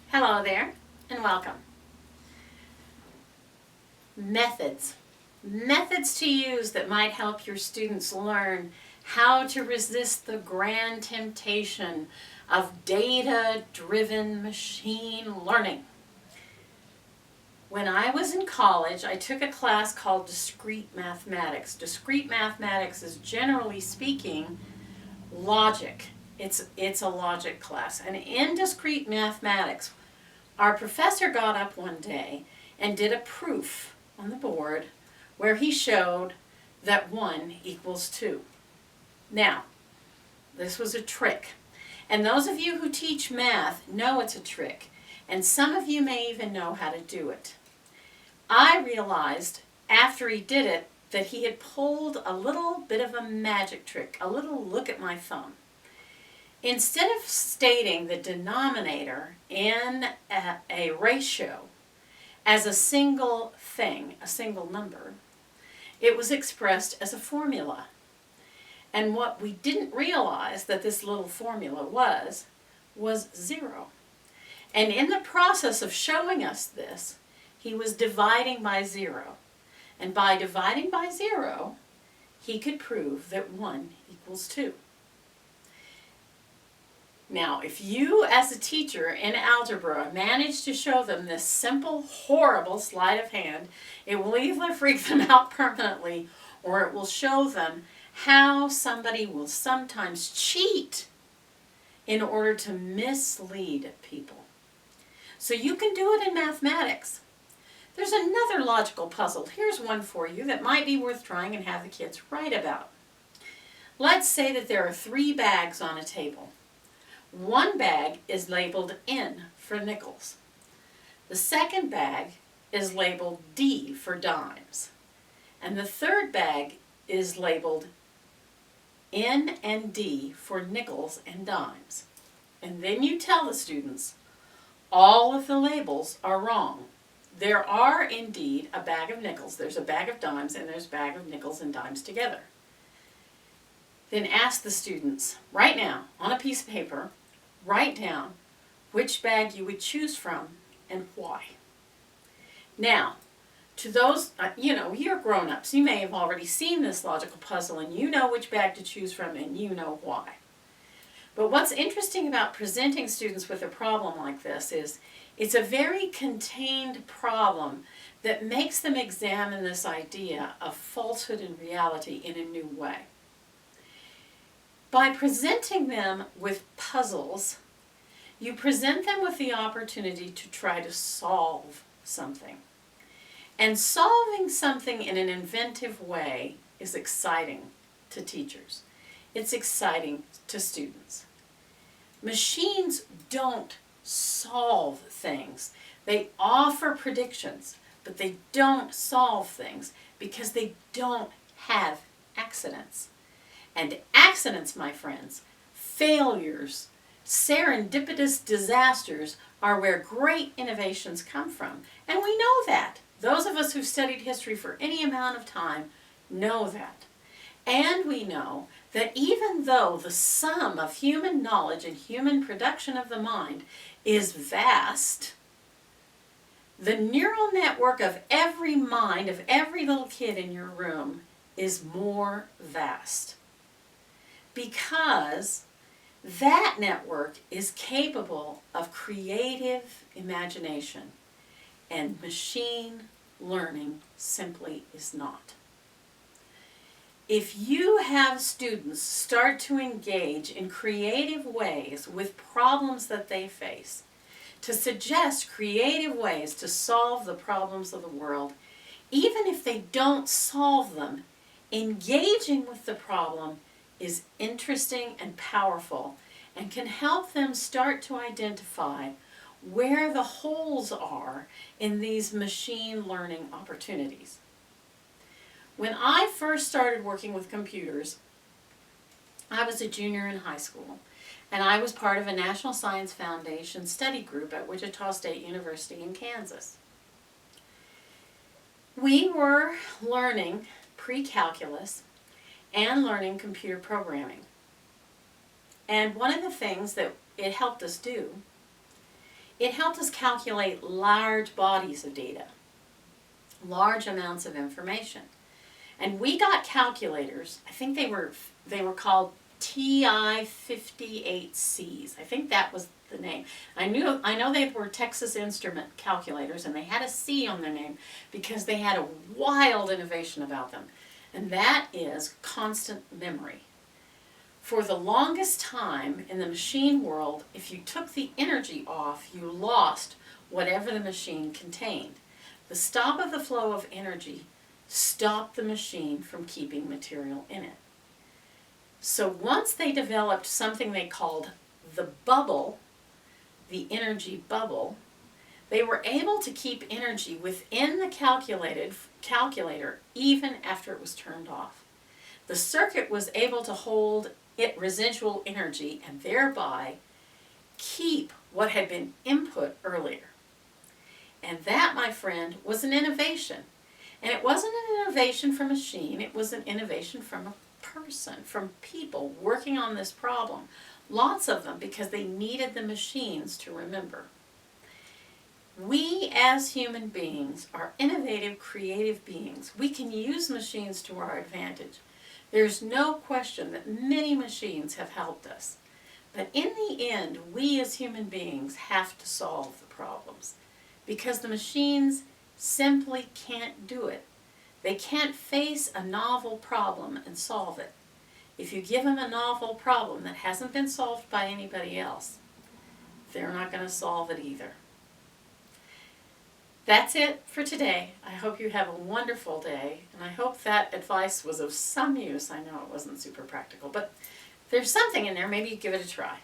Hello there, and welcome. Methods. Methods to use that might help your students learn how to resist the grand temptation of data-driven machine learning. When I was in college, I took a class called Discrete Mathematics. Discrete Mathematics is, generally speaking, logic. It's a logic class. And in Discrete Mathematics, our professor got up one day and did a proof on the board where he showed that 1 equals 2. Now, this was a trick. And those of you who teach math know it's a trick. And some of you may even know how to do it. I realized after he did it that he had pulled a little bit of a magic trick, a little look at my thumb. Instead of stating the denominator in a ratio as a single thing, a single number, it was expressed as a formula. And what we didn't realize that this little formula was 0. And in the process of showing us this, he was dividing by 0. And by dividing by 0, he could prove that 1 equals 2. Now, if you as a teacher in algebra manage to show them this simple, horrible sleight of hand, it will either freak them out permanently or it will show them how somebody will sometimes cheat in order to mislead people. So you can do it in mathematics. There's another logical puzzle. Here's one for you that might be worth trying and have the kids write about. Let's say that there are 3 bags on a table. One bag is labeled N for nickels. The second bag is labeled D for dimes. And the third bag is labeled N and D for nickels and dimes. And then you tell the students all of the labels are wrong. There are indeed a bag of nickels, there's a bag of dimes, and there's a bag of nickels and dimes together. Then ask the students, right now, on a piece of paper, write down which bag you would choose from and why. Now, to those, you're grown-ups, you may have already seen this logical puzzle and you know which bag to choose from and you know why. But what's interesting about presenting students with a problem like this is it's a very contained problem that makes them examine this idea of falsehood and reality in a new way. By presenting them with puzzles, you present them with the opportunity to try to solve something. And solving something in an inventive way is exciting to teachers. It's exciting to students. Machines don't solve things. They offer predictions, but they don't solve things because they don't have accidents. And accidents, my friends, failures, serendipitous disasters are where great innovations come from. And we know that. Those of us who've studied history for any amount of time know that. And we know that even though the sum of human knowledge and human production of the mind is vast, the neural network of every mind, of every little kid in your room, is more vast. Because that network is capable of creative imagination, and machine learning simply is not. If you have students start to engage in creative ways with problems that they face, to suggest creative ways to solve the problems of the world, even if they don't solve them, engaging with the problem is interesting and powerful and can help them start to identify where the holes are in these machine learning opportunities. When I first started working with computers, I was a junior in high school, and I was part of a National Science Foundation study group at Wichita State University in Kansas. We were learning pre-calculus and learning computer programming. And one of the things that it helped us do It helped us calculate large bodies of data, large amounts of information. And we got calculators, I think they were called TI-58Cs. I think that was the name. I know they were Texas Instrument calculators, and they had a C on their name because they had a wild innovation about them. And that is constant memory. For the longest time in the machine world, if you took the energy off, you lost whatever the machine contained. The stop of the flow of energy stopped the machine from keeping material in it. So once they developed something they called the bubble, the energy bubble, they were able to keep energy within the calculator even after it was turned off. The circuit was able to hold residual energy and thereby keep what had been input earlier. And that, my friend, was an innovation. And it wasn't an innovation from a machine, it was an innovation from a person, from people working on this problem. Lots of them, because they needed the machines to remember. We as human beings are innovative, creative beings. We can use machines to our advantage. There's no question that many machines have helped us. But in the end, we as human beings have to solve the problems, because the machines simply can't do it. They can't face a novel problem and solve it. If you give them a novel problem that hasn't been solved by anybody else, they're not going to solve it either. That's it for today. I hope you have a wonderful day, and I hope that advice was of some use. I know it wasn't super practical, but if there's something in there, maybe give it a try.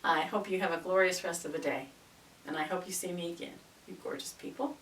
I hope you have a glorious rest of the day, and I hope you see me again, you gorgeous people.